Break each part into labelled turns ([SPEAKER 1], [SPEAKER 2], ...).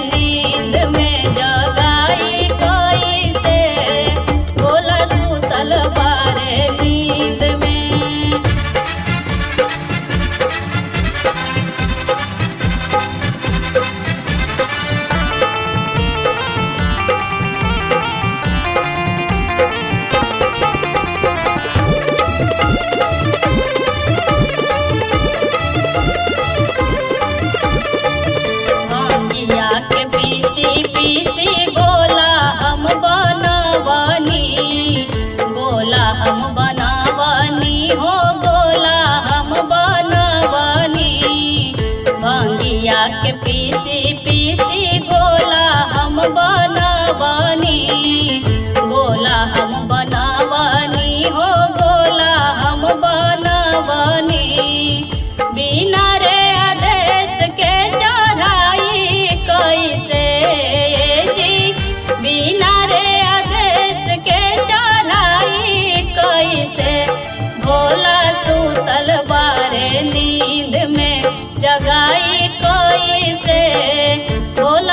[SPEAKER 1] नींद में जगाई कोई से, भोला सुतल बारे नींद में। के पीसी पीसी गोला हम बनवनी, गोला हम बनवनी हो, गोला हम बनवनी। भंगिया के पीसी पीसी गोला हम बनवनी, गोला हम बनवनी हो, गोला हम बनवनी। बिना रे आदेश के चढ़ाई कैसे जी, बिना रे आदेश के चढ़ाई कैसे, भोला सुतल बारे नींद में जगाई कैसे, भोला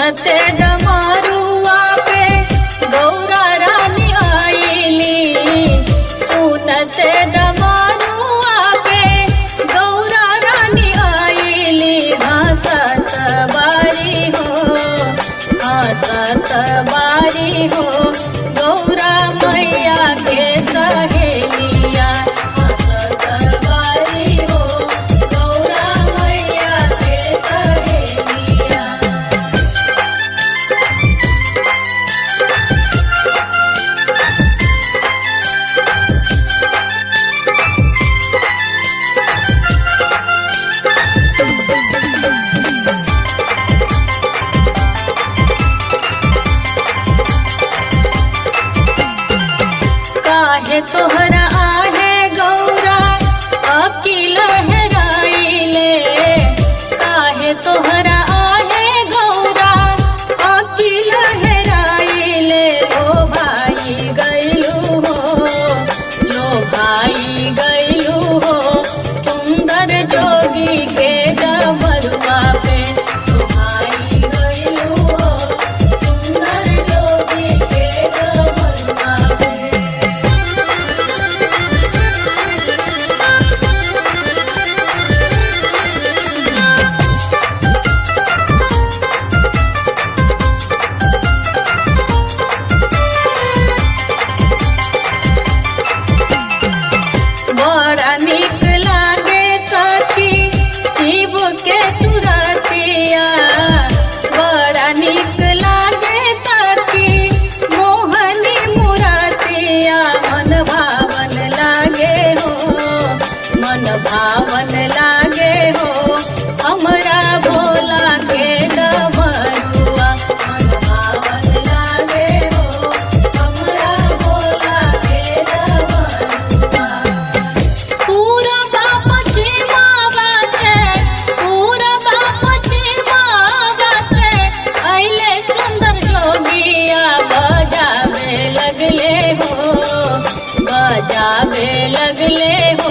[SPEAKER 1] सुनते डमरुआ पे गौरा रानी आईली, सुनते डमरुआ पे गौरा रानी आईली। हंसत बारी हो, हंसत बारी हो गौरा मैया के सहेलिया। हंसत बारी हो गौरा मैया के सहेलिया। काहे तोहरा आहे गौरा अकिल हेराइले, काहे तोहरा आहे गौरा अकिल हेराइले। लो भाई गैलू हो, लो भाई गैलू हो सुंदर जोगी के डमरुआ पे। लो भाई गैलू हो सुंदर जोगी के डमरुआ पे। बड़ा नीक लागे सखी शिव के सुरतिया, बड़ा नीक लागे सखी मोहनी मुरतिया। मन भावन लागे हो, मन भावन लागे हो हमरा भोला के डमरुआ। मन भावन लागे हो हमरा भोला के डमरुआ। पूरबा पश्चिमावा से, पूरबा पश्चिमावा से अइले सुंदर जोगिया। बजावे लगले हो, बजावे लगले हो